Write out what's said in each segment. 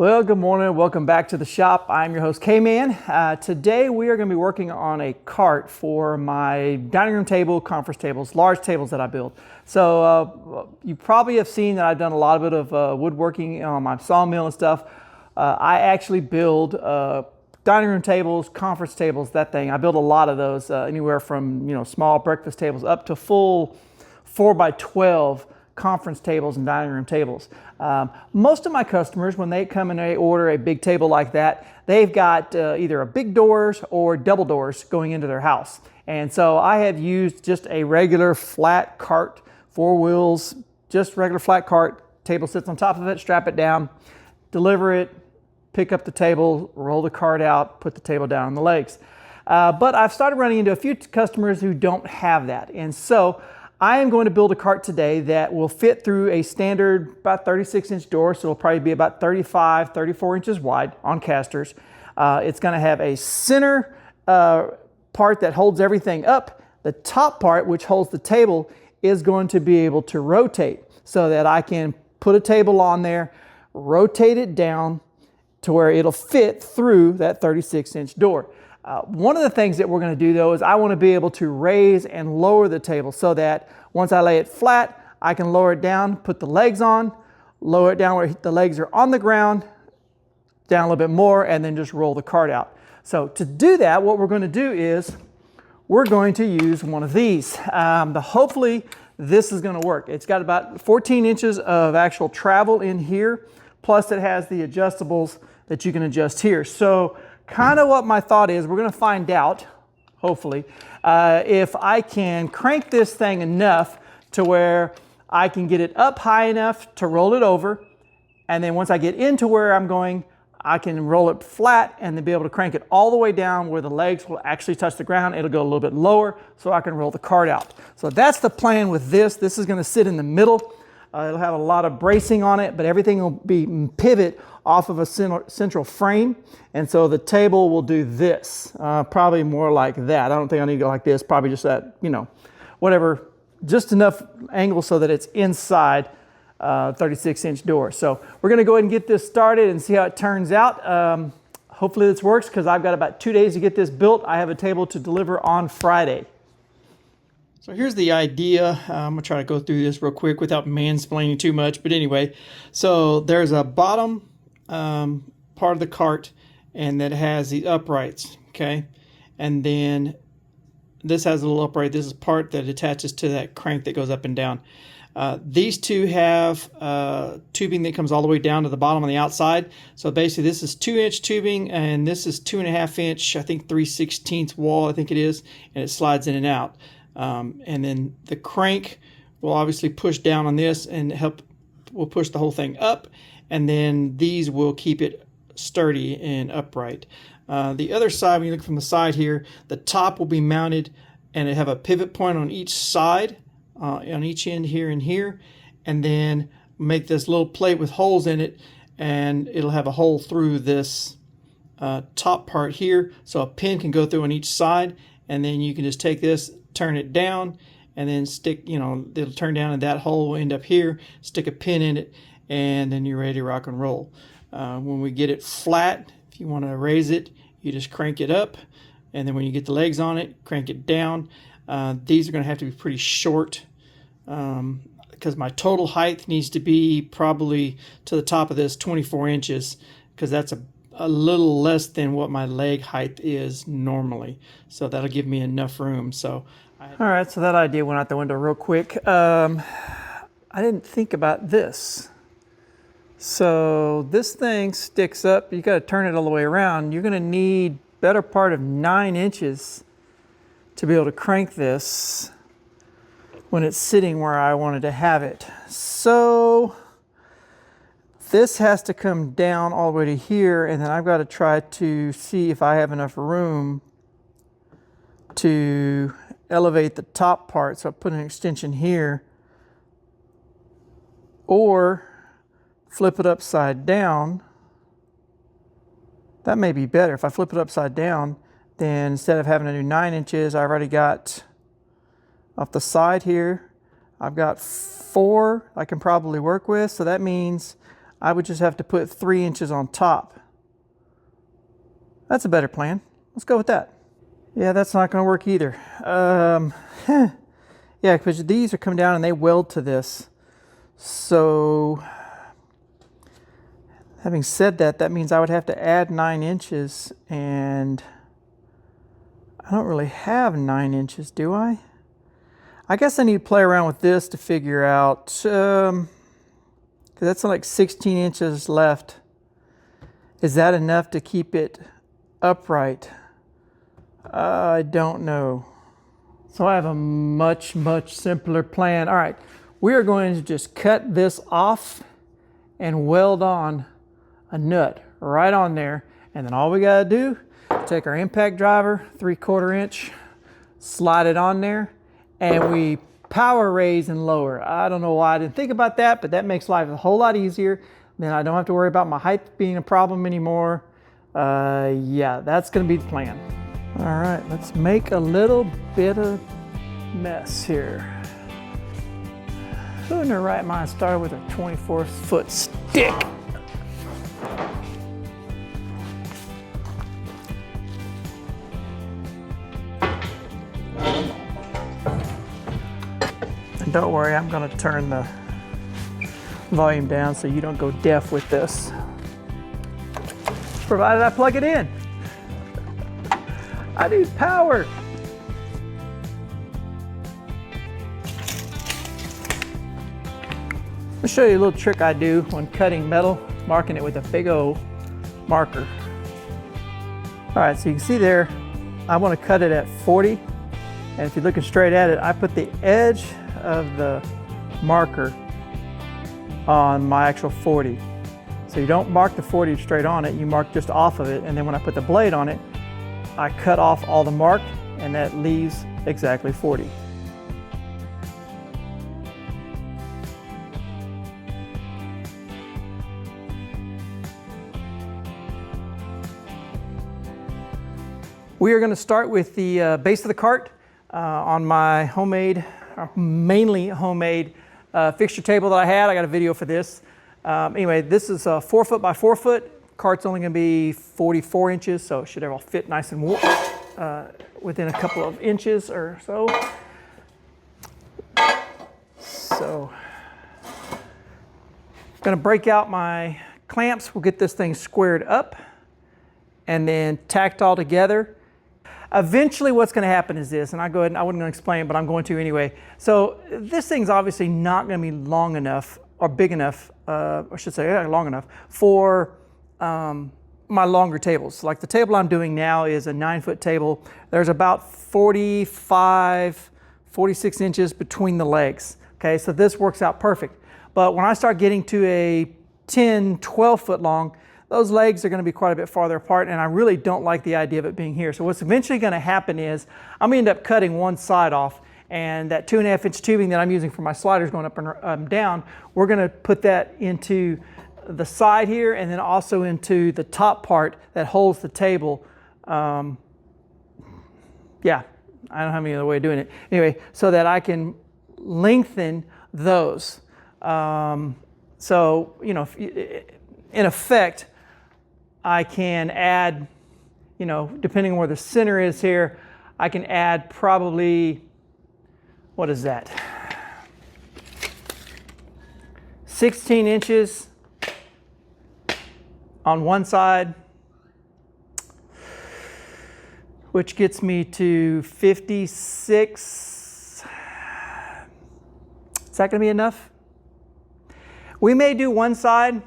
Well, good morning. Welcome back to the shop. I'm your host, K-Man. Today we are going to be working on a cart for my dining room table, conference tables, large tables that I build. So you probably have seen that I've done a lot of woodworking on my sawmill and stuff. I actually build dining room tables, conference tables, that thing. I build a lot of those, anywhere from small breakfast tables up to full 4x12 conference tables and dining room tables. Most of my customers, when they come and they order a big table like that, they've got either a big doors or double doors going into their house. And so I have used just a regular flat cart, 4 wheels, just regular flat cart, table sits on top of it, strap it down, deliver it, pick up the table, roll the cart out, put the table down on the legs. But I've started running into a few customers who don't have that. And so I am going to build a cart today that will fit through a standard about 36-inch door, so it'll probably be about 35, 34 inches wide on casters. It's going to have a center part that holds everything up. The top part, which holds the table, is going to be able to rotate so that I can put a table on there, rotate it down to where it'll fit through that 36-inch door. One of the things that we're going to do though is I want to be able to raise and lower the table so that once I lay it flat, I can lower it down, put the legs on, lower it down where the legs are on the ground, down a little bit more, and then just roll the cart out. So to do that, what we're going to do is we're going to use one of these. Hopefully this is going to work. It's got about 14 inches of actual travel in here, plus it has the adjustables that you can adjust here. So kind of what my thought is, we're going to find out, hopefully, if I can crank this thing enough to where I can get it up high enough to roll it over. And then once I get into where I'm going, I can roll it flat and then be able to crank it all the way down where the legs will actually touch the ground. It'll go a little bit lower so I can roll the cart out. So that's the plan with this. This is going to sit in the middle. It'll have a lot of bracing on it, but everything will be pivot off of a central frame. And so the table will do this, probably more like that. I don't think I need to go like this, probably just that, whatever, just enough angle so that it's inside 36-inch door. So we're gonna go ahead and get this started and see how it turns out. Hopefully this works because I've got about 2 days to get this built. I have a table to deliver on Friday. So here's the idea. I'm gonna try to go through this real quick without mansplaining too much, but anyway, so there's a bottom part of the cart and that has the uprights, okay? And then this has a little upright. This is part that attaches to that crank that goes up and down. These two have tubing that comes all the way down to the bottom on the outside. So basically this is 2-inch tubing and this is 2.5-inch, I think 3/16 wall, I think it is, and it slides in and out. And then the crank will obviously push down on this and will push the whole thing up, and then these will keep it sturdy and upright. The other side, when you look from the side here, the top will be mounted and it have a pivot point on each side, on each end here and here, and then make this little plate with holes in it, and it'll have a hole through this top part here, so a pin can go through on each side, and then you can just take this, turn it down, and then stick, it'll turn down and that hole will end up here, stick a pin in it, and then you're ready to rock and roll. When we get it flat, if you want to raise it, you just crank it up, and then when you get the legs on it, crank it down. These are going to have to be pretty short because my total height needs to be probably to the top of this 24 inches because that's a little less than what my leg height is normally. So that'll give me enough room. So all right, so that idea went out the window real quick. I didn't think about this. So this thing sticks up, you got to turn it all the way around. You're going to need better part of 9 inches to be able to crank this when it's sitting where I wanted to have it. So this has to come down all the way to here, and then I've got to try to see if I have enough room to elevate the top part. So I put an extension here, or flip it upside down. That may be better. If I flip it upside down, then instead of having to do 9 inches, I've already got off the side here, I've got 4 I can probably work with. So that means I would just have to put 3 inches on top. That's a better plan. Let's go with that. Yeah, that's not going to work either. Yeah, because these are coming down and they weld to this. So, having said that, that means I would have to add 9 inches, and I don't really have 9 inches, do I? I guess I need to play around with this to figure out, because that's like 16 inches left. Is that enough to keep it upright? I don't know. So I have a much simpler plan. All right, we are going to just cut this off and weld on a nut right on there. And then all we gotta do, take our impact driver, 3/4 inch, slide it on there, and we power raise and lower. I don't know why I didn't think about that, but that makes life a whole lot easier. Then I don't have to worry about my height being a problem anymore. Yeah, that's gonna be the plan. All right, let's make a little bit of mess here. Who in their right mind started with a 24-foot stick? And don't worry, I'm gonna turn the volume down so you don't go deaf with this, provided I plug it in. I need power. I'll show you a little trick I do when cutting metal, marking it with a big O marker. All right, so you can see there, I want to cut it at 40. And if you're looking straight at it, I put the edge of the marker on my actual 40. So you don't mark the 40 straight on it, you mark just off of it. And then when I put the blade on it, I cut off all the mark, and that leaves exactly 40. We are going to start with the base of the cart on my homemade, mainly homemade fixture table that I had. I got a video for this. Anyway, this is a 4 foot by 4 foot. Cart's only going to be 44 inches, so it should all fit nice and within a couple of inches or so. So, I'm going to break out my clamps. We'll get this thing squared up and then tacked all together. Eventually what's going to happen is this, and I wasn't going to explain it, but I'm going to anyway. So this thing's obviously not going to be long enough or big enough, I should say long enough, for my longer tables. Like the table I'm doing now is a 9-foot table. There's about 45, 46 inches between the legs. Okay, so this works out perfect. But when I start getting to a 10, 12 foot long, those legs are going to be quite a bit farther apart, and I really don't like the idea of it being here. So what's eventually going to happen is I'm going to end up cutting one side off, and that 2.5 inch tubing that I'm using for my sliders going up and down, we're going to put that into the side here and then also into the top part that holds the table. Yeah, I don't have any other way of doing it. Anyway, so that I can lengthen those. So, you know, in effect, I can add, you know, depending on where the center is here, I can add probably, what is that? 16 inches on one side, which gets me to 56. Is that going to be enough? We may do one side,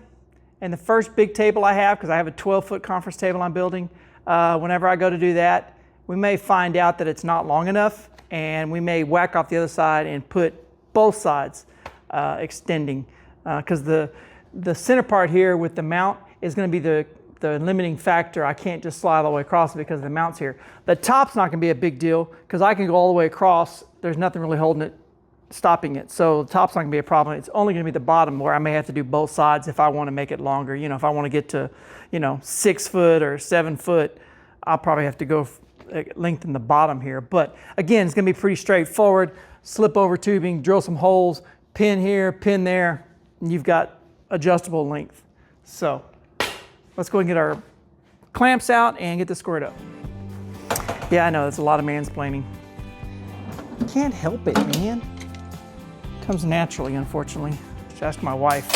and the first big table I have, because I have a 12-foot conference table I'm building, whenever I go to do that, we may find out that it's not long enough, and we may whack off the other side and put both sides extending, because the center part here with the mount is going to be the limiting factor. I can't just slide all the way across it because the mount's here. The top's not going to be a big deal because I can go all the way across. There's nothing really holding it, stopping it. So the top's not going to be a problem. It's only going to be the bottom where I may have to do both sides if I want to make it longer. You know, if I want to get to, you know, 6 foot or 7 foot, I'll probably have to go lengthen the bottom here. But again, it's going to be pretty straightforward. Slip over tubing, drill some holes, pin here, pin there, and you've got adjustable length. So let's go and get our clamps out and get this squared up. Yeah, I know, that's a lot of mansplaining. Can't help it, man. Comes naturally, unfortunately. Just ask my wife.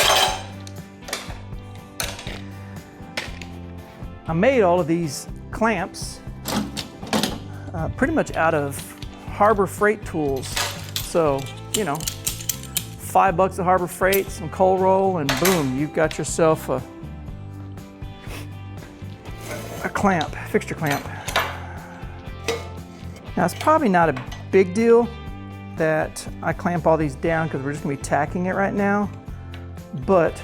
I made all of these clamps pretty much out of Harbor Freight tools. So, you know, $5 at Harbor Freight, some coal roll, and boom, you've got yourself a clamp, fixture clamp. Now, it's probably not a big deal that I clamp all these down because we're just gonna be tacking it right now, but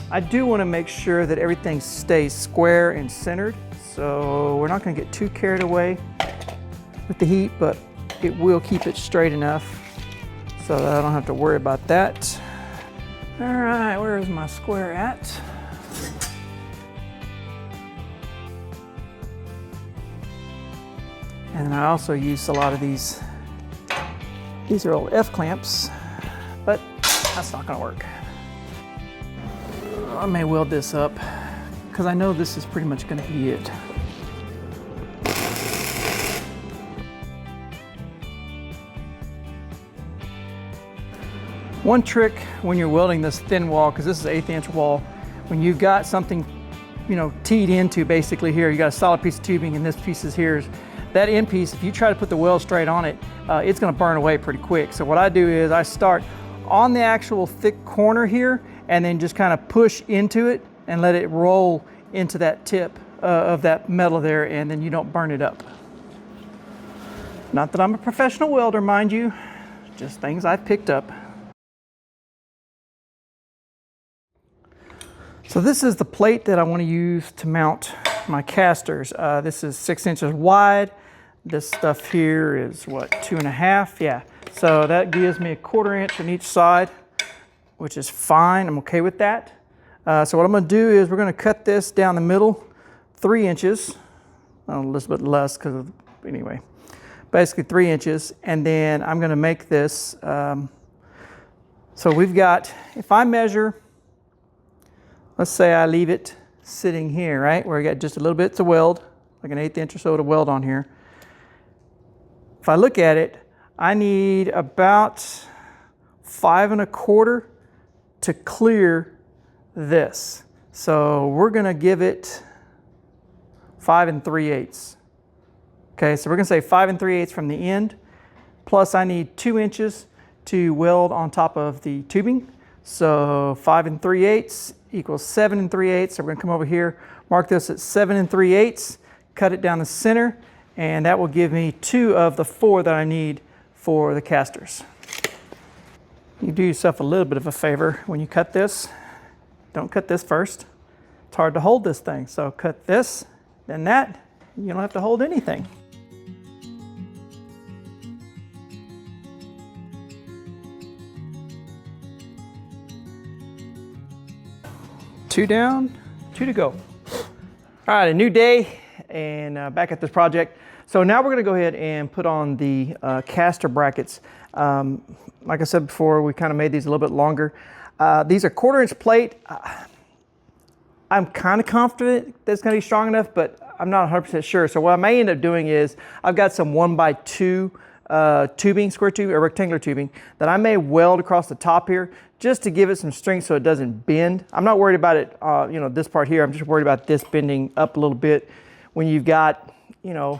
I do want to make sure that everything stays square and centered. So we're not going to get too carried away with the heat, but it will keep it straight enough so that I don't have to worry about that. All right, where is my square at? And I also use a lot of these. These are old F clamps, but that's not going to work. I may weld this up because I know this is pretty much going to be it. One trick when you're welding this thin wall, because this is an 1/8 inch wall, when you've got something, you know, teed into basically here, you got a solid piece of tubing and this piece is here. That end piece, if you try to put the weld straight on it, it's going to burn away pretty quick. So what I do is I start on the actual thick corner here and then just kind of push into it and let it roll into that tip of that metal there, and then you don't burn it up. Not that I'm a professional welder, mind you, just things I've picked up. So this is the plate that I want to use to mount my casters. This is 6 inches wide. This stuff here is what, 2.5? Yeah. So that gives me a 1/4 inch on each side, which is fine. I'm okay with that. So what I'm going to do is we're going to cut this down the middle, 3 inches. A little bit less because of, anyway, basically 3 inches. And then I'm going to make this. So we've got, if I measure, let's say I leave it sitting here, right, where I got just a little bit to weld, like an 1/8 inch or so to weld on here. If I look at it, I need about 5 1/4 to clear this. So we're gonna give it 5 3/8. Okay, so we're gonna say 5 3/8 from the end, plus I need 2 inches to weld on top of the tubing. So 5 3/8 equals 7 3/8. So we're gonna come over here, mark this at 7 3/8, cut it down the center, and that will give me 2 of the 4 that I need for the casters. You do yourself a little bit of a favor when you cut this. Don't cut this first. It's hard to hold this thing. So cut this, then that. You don't have to hold anything. Two down, 2 to go. All right, a new day and back at this project. So now we're going to go ahead and put on the caster brackets. Like I said before, we kind of made these a little bit longer. These are 1/4 inch plate. I'm kind of confident that it's going to be strong enough, but I'm not 100% sure. So what I may end up doing is I've got some 1x2 tubing, square tube or rectangular tubing that I may weld across the top here just to give it some strength so it doesn't bend. I'm not worried about it, you know, this part here. I'm just worried about this bending up a little bit when you've got, you know,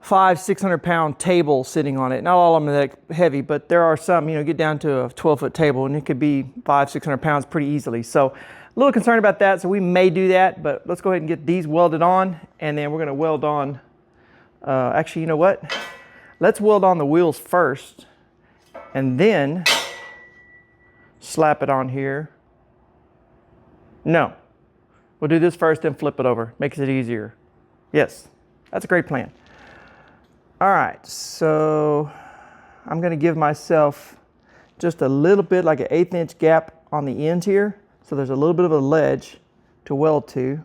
500-600 pound table sitting on it. Not all of them are that heavy, but there are some, you know, get down to a 12-foot table and it could be 500-600 pounds pretty easily. So a little concerned about that, so we may do that, but let's go ahead and get these welded on, and then we're gonna weld on, actually, you know what? Let's weld on the wheels first and then slap it on here. No, we'll do this first, then flip it over. Makes it easier. Yes, that's a great plan. All right, so I'm gonna give myself just a little bit, like an 1/8 inch gap on the ends here. So there's a little bit of a ledge to weld to.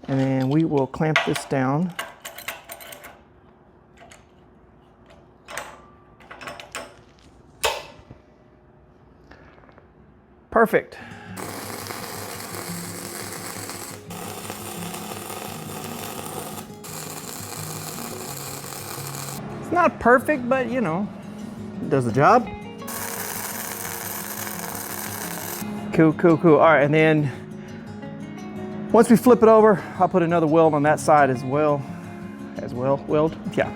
And then we will clamp this down. Perfect. not perfect, but you know, it does the job. Cool, cool, cool. All right, and then once we flip it over, I'll put another weld on that side as well. Weld, yeah.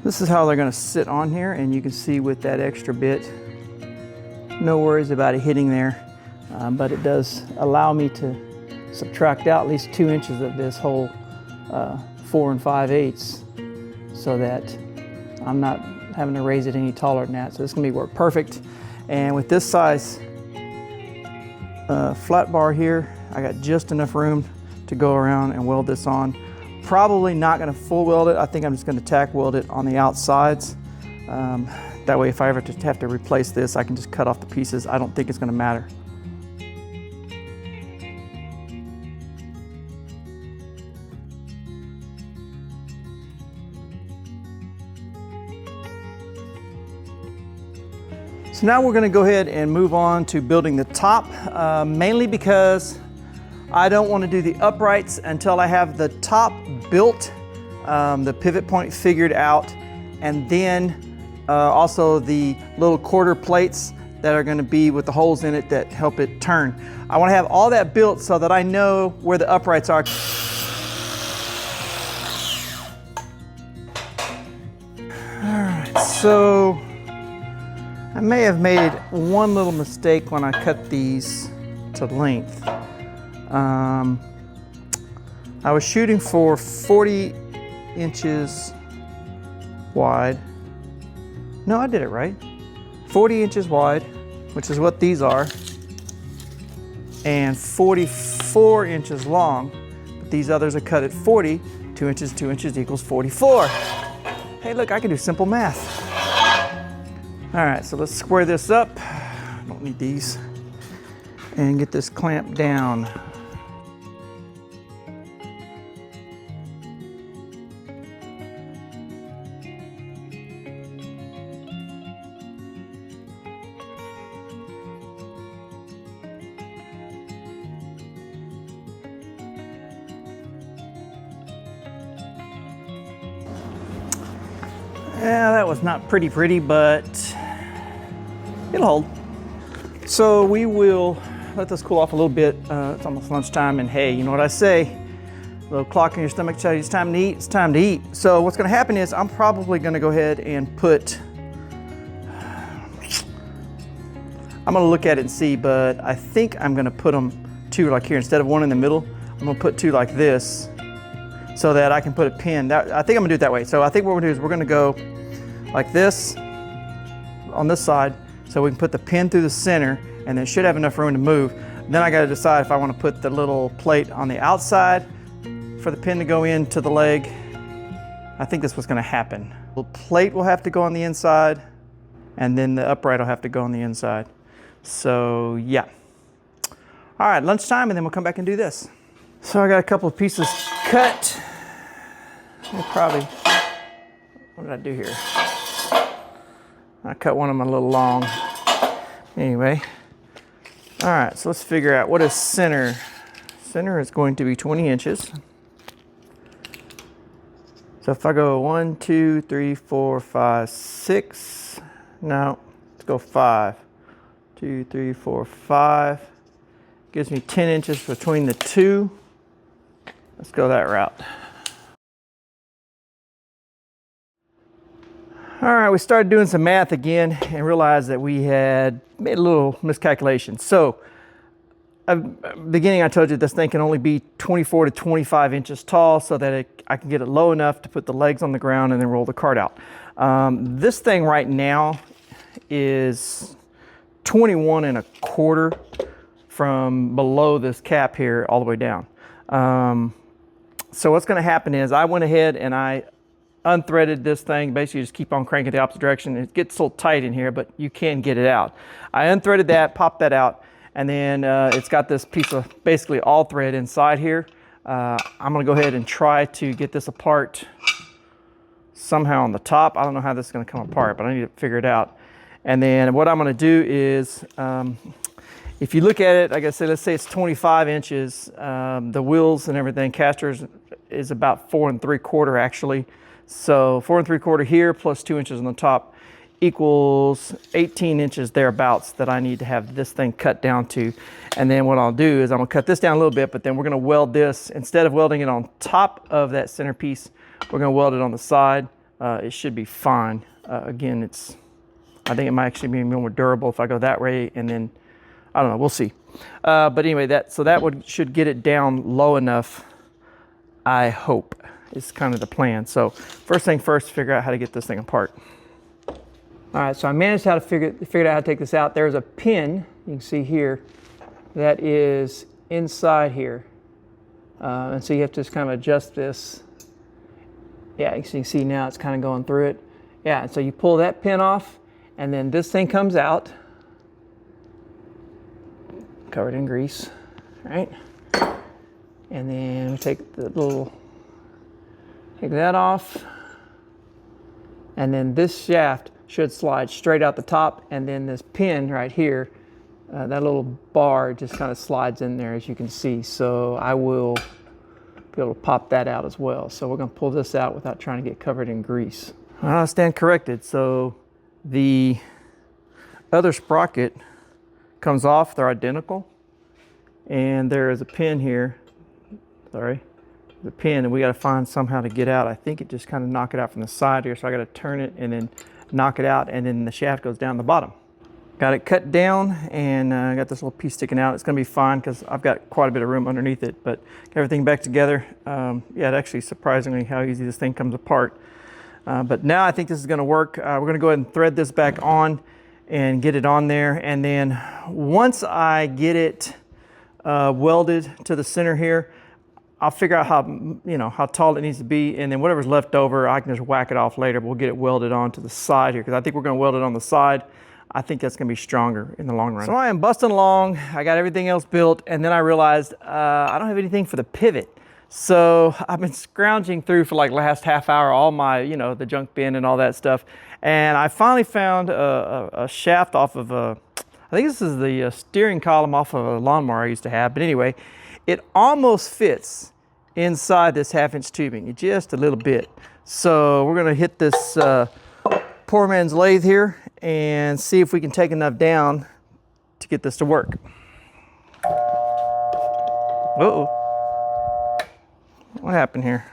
This is how they're gonna sit on here, and you can see with that extra bit, no worries about it hitting there, but it does allow me to subtract out at least 2 inches of this whole 4 5/8, so that I'm not having to raise it any taller than that. So this is gonna work perfect. And with this size flat bar here, I got just enough room to go around and weld this on. Probably not gonna full weld it. I think I'm just gonna tack weld it on the outsides. That way if I ever have to replace this, I can just cut off the pieces. I don't think it's gonna matter. So now we're gonna go ahead and move on to building the top, mainly because I don't want to do the uprights until I have the top built, the pivot point figured out, and then also the little quarter plates that are going to be with the holes in it that help it turn. I want to have all that built so that I know where the uprights are. All right, so I may have made one little mistake when I cut these to length. I was shooting for 40 inches wide. No, I did it right. 40 inches wide, which is what these are, and 44 inches long. But these others are cut at 40. 2 inches equals 44. Hey, look, I can do simple math. All right, so let's square this up. Don't need these. And get this clamp down. Yeah, that was not pretty, but it'll hold. So we will let this cool off a little bit. It's almost lunchtime, and hey, you know what I say? A little clock in your stomach tells you it's time to eat, it's time to eat. So what's gonna happen is I'm probably gonna go ahead and I'm gonna look at it and see, but I think I'm gonna put them two like here. Instead of one in the middle, I'm gonna put two like this so that I can put a pin. I think I'm gonna do it that way. So I think what we're gonna do is we're gonna go like this on this side so we can put the pin through the center, and then it should have enough room to move. Then I gotta decide if I wanna put the little plate on the outside for the pin to go into the leg. I think that's what's gonna happen. The plate will have to go on the inside, and then the upright will have to go on the inside. So yeah. All right, lunchtime, and then we'll come back and do this. So I got a couple of pieces cut. What did I do here? I cut one of them a little long. Anyway, all right, so let's figure out what is center. Center is going to be 20 inches. So if I go 1, 2, 3, 4, 5, 6, no, let's go 5. 2, 3, 4, 5. Gives me 10 inches between the two. Let's go that route. All right, we started doing some math again and realized that we had made a little miscalculation. So, beginning I told you this thing can only be 24 to 25 inches tall so that I can get it low enough to put the legs on the ground and then roll the cart out. This thing right now is 21 1/4 from below this cap here all the way down. So what's gonna happen is I went ahead and I unthreaded this thing. Basically just keep on cranking the opposite direction. It gets so tight in here, but you can get it out. I unthreaded that, popped that out, and then it's got this piece of basically all thread inside here. I'm gonna go ahead and try to get this apart somehow on the top. I don't know how this is gonna come apart, but I need to figure it out. And then what I'm gonna do is, if you look at it, like I said, let's say it's 25 inches. The wheels and everything, casters is about 4 3/4 actually. So 4 3/4 here plus 2 inches on the top equals 18 inches thereabouts that I need to have this thing cut down to. And then what I'll do is I'm gonna cut this down a little bit, but then we're gonna weld this, instead of welding it on top of that centerpiece, we're gonna weld it on the side. It should be fine. Again, I think it might actually be more durable if I go that way, and then, I don't know, we'll see. But anyway, should get it down low enough, I hope, is kind of the plan. So first thing first, figure out how to get this thing apart. All right, so I managed to figure out how to take this out. There's a pin, you can see here, that is inside here. And so you have to just kind of adjust this. Yeah, you can see now it's kind of going through it. Yeah, and so you pull that pin off, and then this thing comes out, covered in grease, right? And then we take that off, and then this shaft should slide straight out the top, and then this pin right here, that little bar just kind of slides in there, as you can see. So I will be able to pop that out as well. So we're going to pull this out without trying to get covered in grease. I stand corrected. So the other sprocket comes off, they're identical, and there is a pin here, the pin, and we got to find somehow to get out. I think it just kind of knock it out from the side here, so I got to turn it and then knock it out, and then the shaft goes down the bottom. Got it cut down, and I got this little piece sticking out. It's going to be fine because I've got quite a bit of room underneath it, but get everything back together. Yeah, it actually surprisingly how easy this thing comes apart. But now I think this is going to work. We're going to go ahead and thread this back on and get it on there, and then once I get it welded to the center here, I'll figure out how tall it needs to be, and then whatever's left over, I can just whack it off later. But we'll get it welded onto the side here, because I think we're going to weld it on the side. I think that's going to be stronger in the long run. So I am busting along. I got everything else built, and then I realized I don't have anything for the pivot. So I've been scrounging through for like the last half hour, all my, the junk bin and all that stuff. And I finally found a shaft off of I think this is the steering column off of a lawnmower I used to have. But anyway, it almost fits inside this 1/2-inch tubing, just a little bit. So we're gonna hit this poor man's lathe here and see if we can take enough down to get this to work. Uh-oh. What happened here?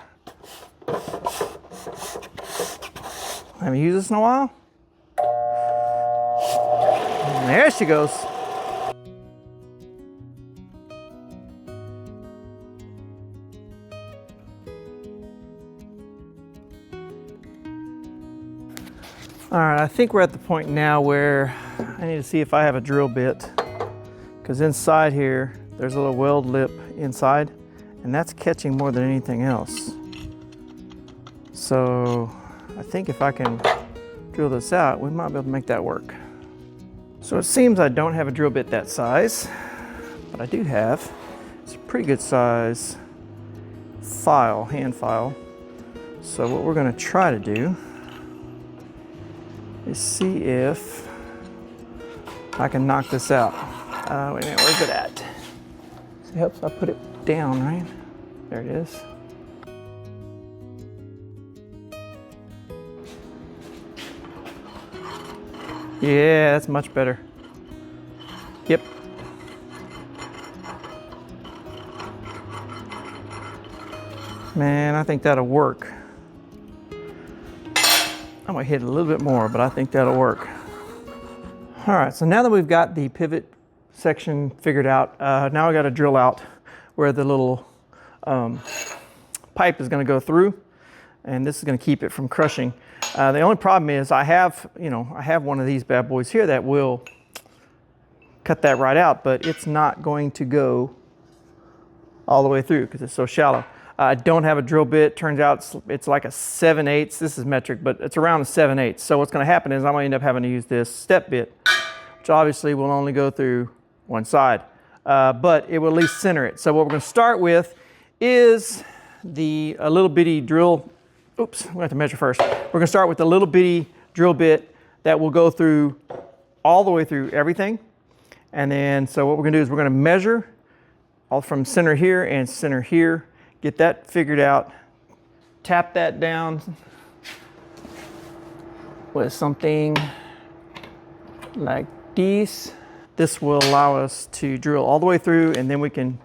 I haven't used this in a while. And there she goes. All right, I think we're at the point now where I need to see if I have a drill bit, because inside here, there's a little weld lip inside, and that's catching more than anything else. So I think if I can drill this out, we might be able to make that work. So it seems I don't have a drill bit that size, but I do have, it's a pretty good size file, hand file. So what we're gonna try to do is see if I can knock this out. Wait a minute, where's it at? It helps if I put it down, right? There it is. Yeah, that's much better. Yep. Man, I think that'll work. I'm gonna hit it a little bit more, but I think that'll work. All right, so now that we've got the pivot section figured out, now I gotta drill out where the little pipe is gonna go through, and this is gonna keep it from crushing. The only problem is I have one of these bad boys here that will cut that right out, but it's not going to go all the way through because it's so shallow. I don't have a drill bit. Turns out it's like a 7/8. This is metric, but it's around a 7/8. So what's going to happen is I'm going to end up having to use this step bit, which obviously will only go through one side, but it will at least center it. So what we're going to start with is a little bitty drill. Oops, we have to measure first. We're going to start with the little bitty drill bit that will go through all the way through everything. And then, so what we're gonna do is we're gonna measure all from center here and center here, get that figured out, tap that down with something like this. This will allow us to drill all the way through, and then we can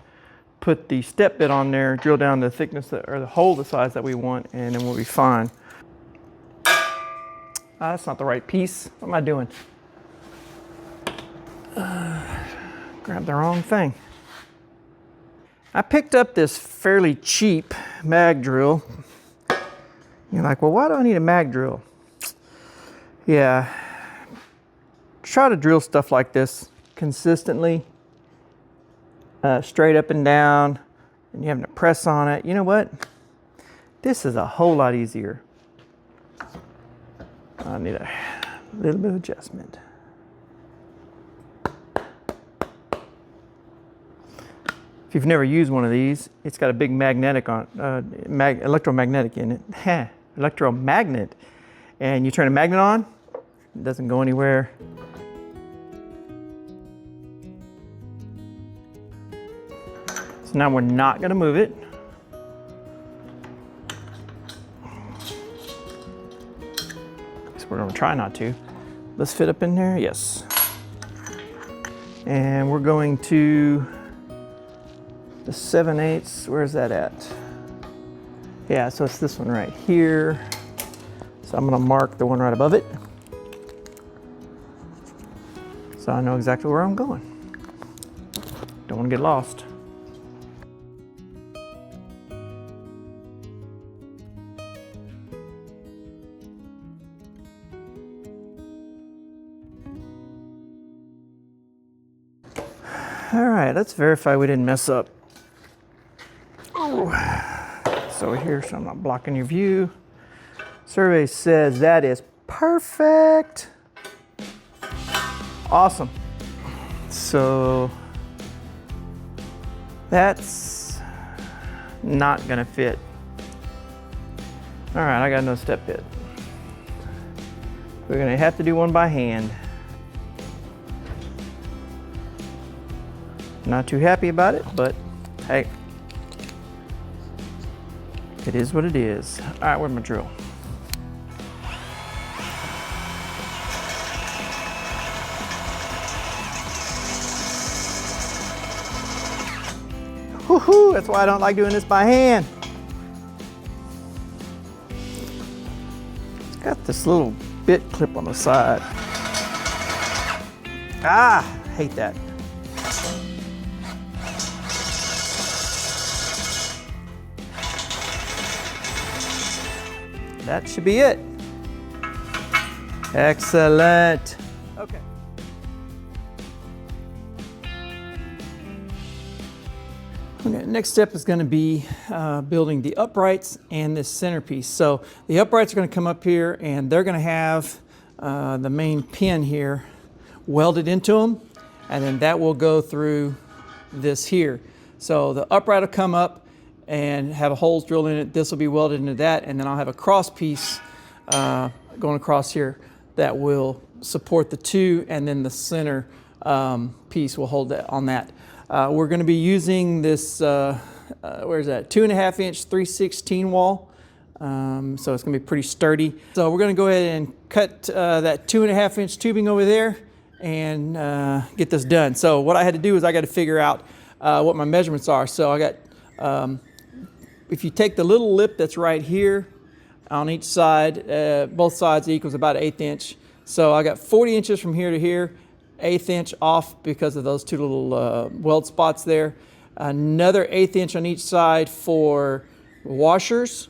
put the step bit on there, drill down the thickness or the hole the size that we want, and then we'll be fine. That's not the right piece. What am I doing? Grabbed the wrong thing. I picked up this fairly cheap mag drill. You're like, well, why do I need a mag drill? Yeah, try to drill stuff like this consistently, straight up and down, and you having to press on it. You know what? This is a whole lot easier. I need a little bit of adjustment. If you've never used one of these, it's got a big magnetic on, electromagnetic in it. Electromagnet. And you turn a magnet on, it doesn't go anywhere. So now we're not gonna move it. So we're gonna try not to. Let's fit up in there, yes. And we're going to the 7/8, where's that at? Yeah, so it's this one right here. So I'm gonna mark the one right above it, so I know exactly where I'm going. Don't wanna get lost. All right, let's verify we didn't mess up. Oh. So here, so I'm not blocking your view. Survey says that is perfect. Awesome. So that's not gonna fit. All right, I got no step bit. We're gonna have to do one by hand. Not too happy about it, but hey, it is what it is. All right, where's my drill? Woohoo, that's why I don't like doing this by hand. It's got this little bit clip on the side. Ah, hate that. That should be it. Excellent. Okay. Okay, next step is going to be building the uprights and this centerpiece. So the uprights are going to come up here, and they're going to have the main pin here welded into them, and then that will go through this here. So the upright will come up and have holes drilled in it. This will be welded into that, and then I'll have a cross piece going across here that will support the two, and then the center piece will hold that on that. We're going to be using this, where's that, 2.5 inch 3/16 wall. So it's going to be pretty sturdy. So we're going to go ahead and cut that 2.5 inch tubing over there and get this done. So what I had to do is I got to figure out what my measurements are. So I got, if you take the little lip that's right here on each side, both sides equals about 1/8 inch. So I got 40 inches from here to here, 1/8 inch off because of those two little weld spots there. Another 1/8 inch on each side for washers.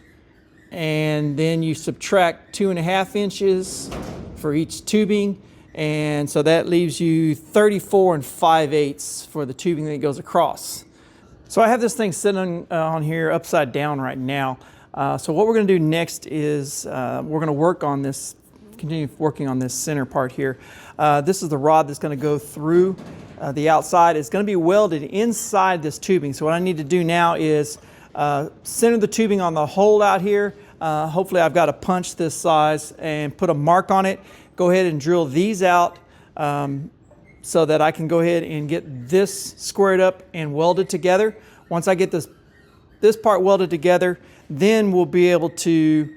And then you subtract 2.5 inches for each tubing. And so that leaves you 34 5/8 for the tubing that goes across. So I have this thing sitting on here upside down right now. So what we're going to do next is we're going to work on this, continue working on this center part here. This is the rod that's going to go through the outside. It's going to be welded inside this tubing. So what I need to do now is center the tubing on the hole out here. Hopefully I've got a punch this size and put a mark on it. Go ahead and drill these out so that I can go ahead and get this squared up and welded together. Once I get this part welded together, then we'll be able to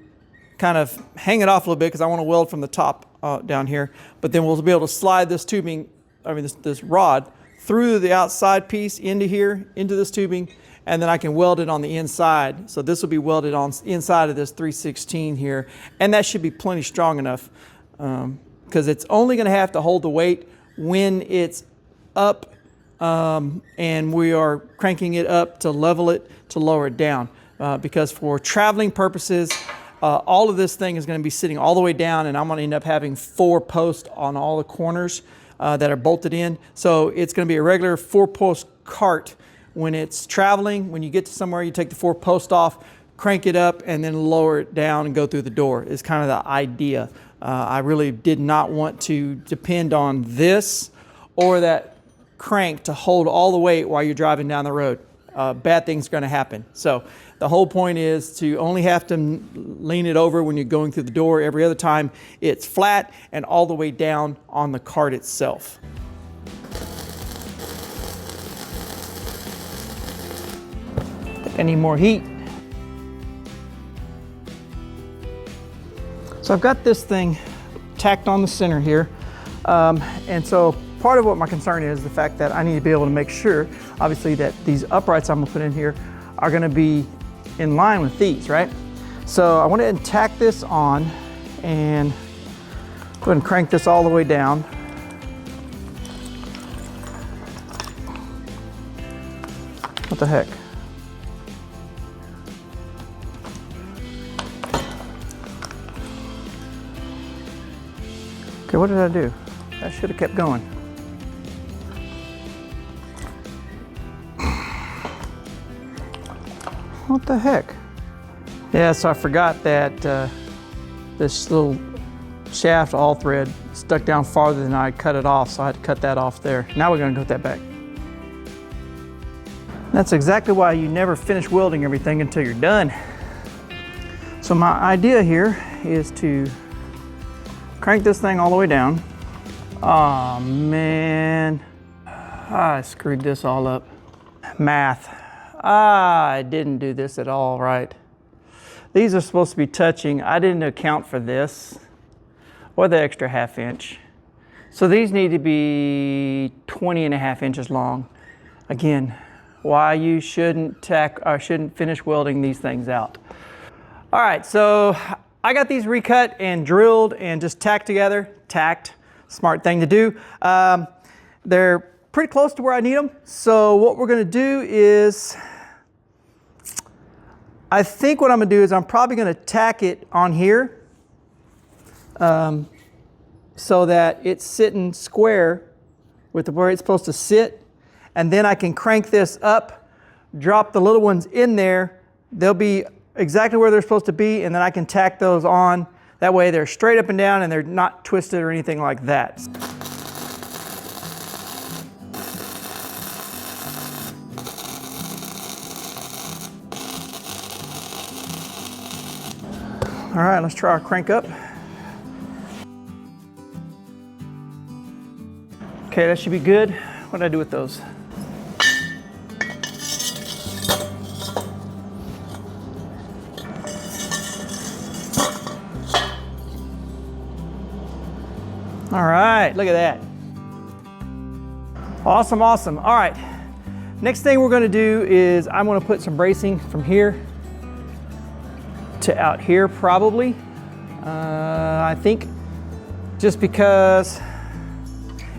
kind of hang it off a little bit because I want to weld from the top down here. But then we'll be able to slide this tubing, this rod through the outside piece into here, into this tubing, and then I can weld it on the inside. So this will be welded on inside of this 316 here, and that should be plenty strong enough because it's only going to have to hold the weight when it's up and we are cranking it up to level it, to lower it down. Because for traveling purposes, all of this thing is going to be sitting all the way down, and I'm going to end up having 4 posts on all the corners that are bolted in. So it's going to be a regular 4-post cart when it's traveling. When you get to somewhere, you take the 4 posts off, crank it up, and then lower it down and go through the door is kind of the idea. I really did not want to depend on this or that crank to hold all the weight while you're driving down the road. Bad things are going to happen. So the whole point is to only have to lean it over when you're going through the door. Every other time it's flat and all the way down on the cart itself. I need more heat. So I've got this thing tacked on the center here. And so part of what my concern is the fact that I need to be able to make sure, obviously, that these uprights I'm gonna put in here are gonna be in line with these, right? So I went ahead and tack this on and go ahead and crank this all the way down. What the heck? Okay, what did I do? I should have kept going. What the heck? Yeah, so I forgot that this little shaft all thread stuck down farther than I cut it off, so I had to cut that off there. Now we're gonna put that back. That's exactly why you never finish welding everything until you're done. So my idea here is to crank this thing all the way down. Oh man, I screwed this all up. Math. I didn't do this at all right. These are supposed to be touching. I didn't account for this or the extra 1/2 inch. So these need to be 20.5 inches long. Again, why you shouldn't finish welding these things out. All right, so I got these recut and drilled and just tacked together. Tacked, smart thing to do. They're pretty close to where I need them. So what we're gonna do is, I think what I'm gonna do is I'm probably gonna tack it on here so that it's sitting square with where it's supposed to sit. And then I can crank this up, drop the little ones in there. They'll be exactly where they're supposed to be, and then I can tack those on. That way they're straight up and down and they're not twisted or anything like that. All right, let's try our crank up. Okay, that should be good. What did I do with those? All right, look at that. Awesome, awesome. All right, next thing we're gonna do is I'm gonna put some bracing from here to out here probably. I think just because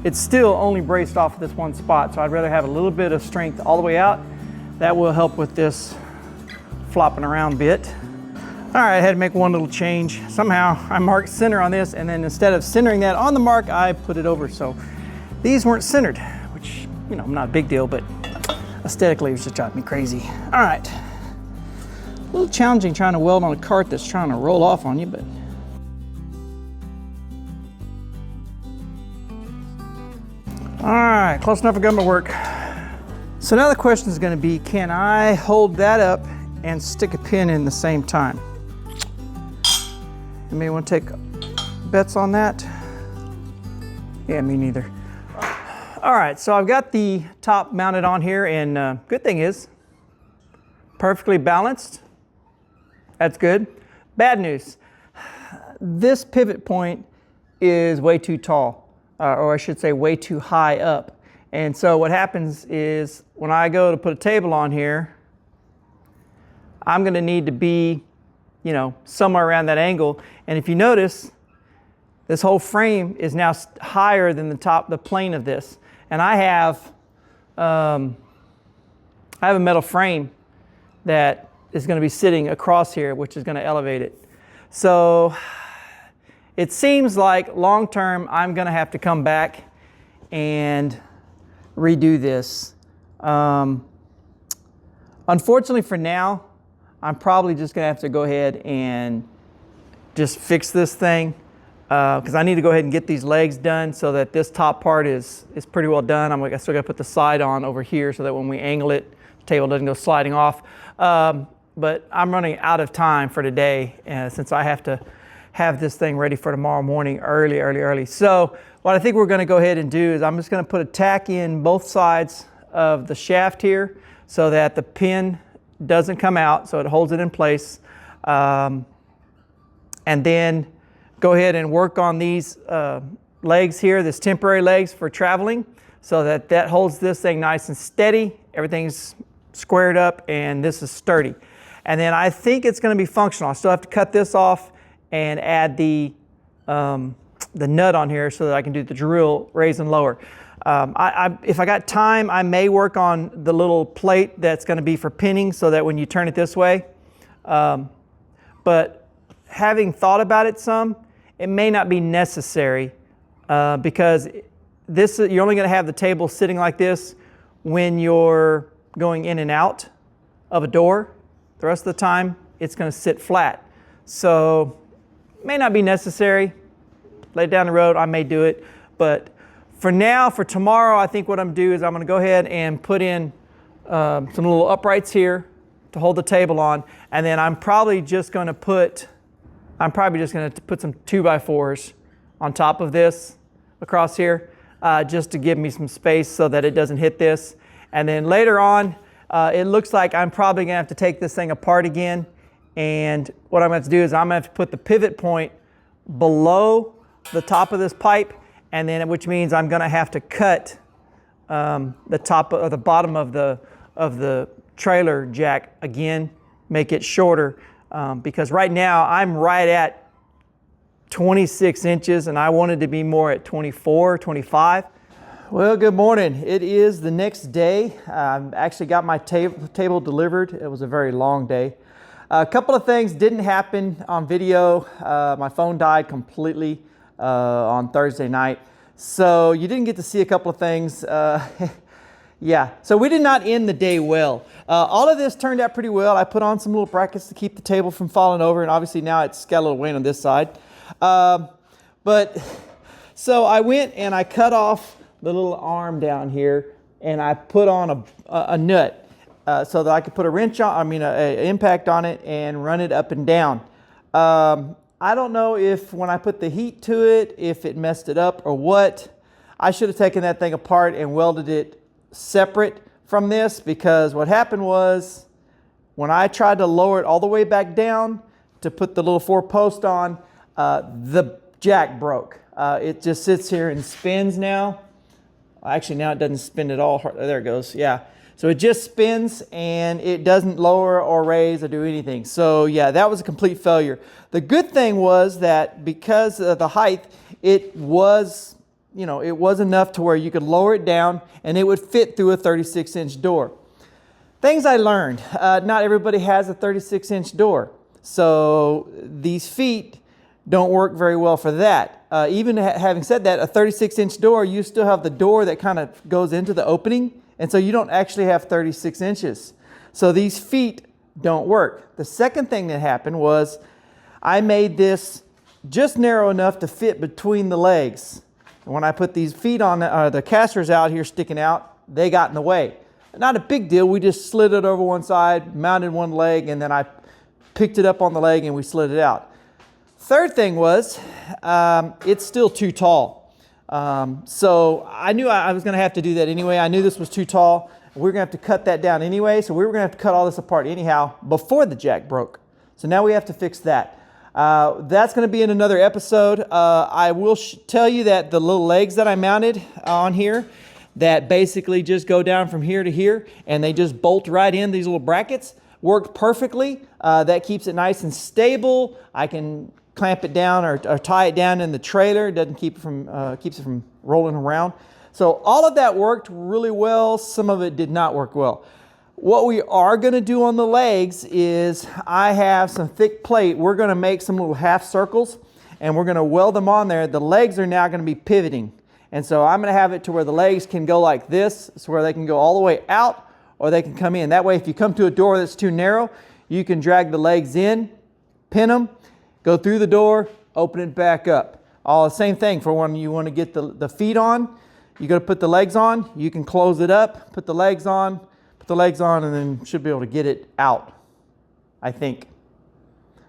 it's still only braced off of this one spot, so I'd rather have a little bit of strength all the way out. That will help with this flopping around bit. All right, I had to make one little change. Somehow I marked center on this, and then instead of centering that on the mark, I put it over. So these weren't centered, which, you know, not a big deal, but aesthetically it was just driving me crazy. All right. A little challenging trying to weld on a cart that's trying to roll off on you, but. All right, close enough for government work. So now the question is gonna be, can I hold that up and stick a pin in the same time? You may want to take bets on that. Yeah, me neither. All right, so I've got the top mounted on here, and good thing is, perfectly balanced. That's good. Bad news, this pivot point is way too tall, or I should say way too high up. And so what happens is when I go to put a table on here, I'm gonna need to be, you know, somewhere around that angle. And if you notice, this whole frame is now higher than the plane of this. And I have a metal frame that is going to be sitting across here, which is going to elevate it. So it seems like long term, I'm going to have to come back and redo this. Unfortunately for now, I'm probably just going to have to go ahead and just fix this thing. Because I need to go ahead and get these legs done so that this top part is pretty well done. I still got to put the side on over here so that when we angle it, the table doesn't go sliding off. But I'm running out of time for today since I have to have this thing ready for tomorrow morning early. So what I think we're going to go ahead and do is I'm just going to put a tack in both sides of the shaft here so that the pin doesn't come out, so it holds it in place. And then go ahead and work on these legs here, this temporary legs for traveling, so that holds this thing nice and steady. Everything's squared up and this is sturdy. And then I think it's going to be functional. I still have to cut this off and add the nut on here so that I can do the drill, raise and lower. If I got time, I may work on the little plate that's going to be for pinning so that when you turn it this way. But having thought about it some, it may not be necessary because you're only going to have the table sitting like this when you're going in and out of a door. The rest of the time, it's going to sit flat. So it may not be necessary. Later down the road, I may do it. But for now, for tomorrow, I think what I'm going to do is I'm going to go ahead and put in some little uprights here to hold the table on. And then I'm probably just going to put some 2x4s on top of this across here just to give me some space so that it doesn't hit this. And then later on, it looks like I'm probably going to have to take this thing apart again. And what I'm going to have to do is I'm going to have to put the pivot point below the top of this pipe, and then which means I'm going to have to cut the top or the bottom of the trailer jack again, make it shorter. Because right now I'm right at 26 inches and I wanted to be more at 24, 25. Well, good morning. It is the next day. I've actually got my table delivered. It was a very long day. A couple of things didn't happen on video. My phone died completely on Thursday night. So you didn't get to see a couple of things. Yeah, so we did not end the day well. All of this turned out pretty well. I put on some little brackets to keep the table from falling over, and obviously now it's got a little weight on this side. But so I went and I cut off the little arm down here, and I put on a nut so that I could put a wrench on, an impact on it and run it up and down. I don't know if when I put the heat to it, if it messed it up or what. I should have taken that thing apart and welded it separate from this, because what happened was when I tried to lower it all the way back down to put the little 4-post on, the jack broke. It just sits here and spins now. Actually, now it doesn't spin at all. There it goes. Yeah. So it just spins and it doesn't lower or raise or do anything. So yeah, that was a complete failure. The good thing was that because of the height, it was enough to where you could lower it down and it would fit through a 36-inch door. Things I learned. Not everybody has a 36-inch door. So these feet don't work very well for that. Even having said that, a 36-inch door, you still have the door that kind of goes into the opening. And so you don't actually have 36 inches. So these feet don't work. The second thing that happened was I made this just narrow enough to fit between the legs. When I put these feet on, the casters out here sticking out, they got in the way. Not a big deal. We just slid it over one side, mounted one leg, and then I picked it up on the leg and we slid it out. Third thing was, it's still too tall. So I knew I was going to have to do that anyway. I knew this was too tall. We were going to have to cut that down anyway. So we were going to have to cut all this apart anyhow before the jack broke. So now we have to fix that. That's going to be in another episode. I will tell you that the little legs that I mounted on here that basically just go down from here to here and they just bolt right in, these little brackets, worked perfectly. That keeps it nice and stable. I can clamp it down or tie it down in the trailer. It doesn't keep it from, keeps it from rolling around. So all of that worked really well. Some of it did not work well. What we are going to do on the legs is I have some thick plate. We're going to make some little half circles and we're going to weld them on there. The legs are now going to be pivoting. And so I'm going to have it to where the legs can go like this, so where they can go all the way out or they can come in. That way, if you come to a door that's too narrow, you can drag the legs in, pin them, go through the door, open it back up. All the same thing for when you want to get the feet on. You got to put the legs on. You can close it up, put the legs on, and then should be able to get it out, I think.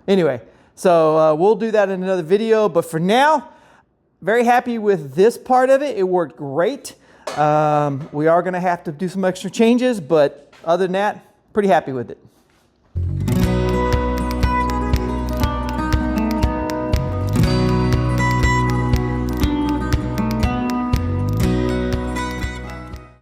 Anyway, so we'll do that in another video. But for now, very happy with this part of it. It worked great. We are going to have to do some extra changes, but other than that, pretty happy with it.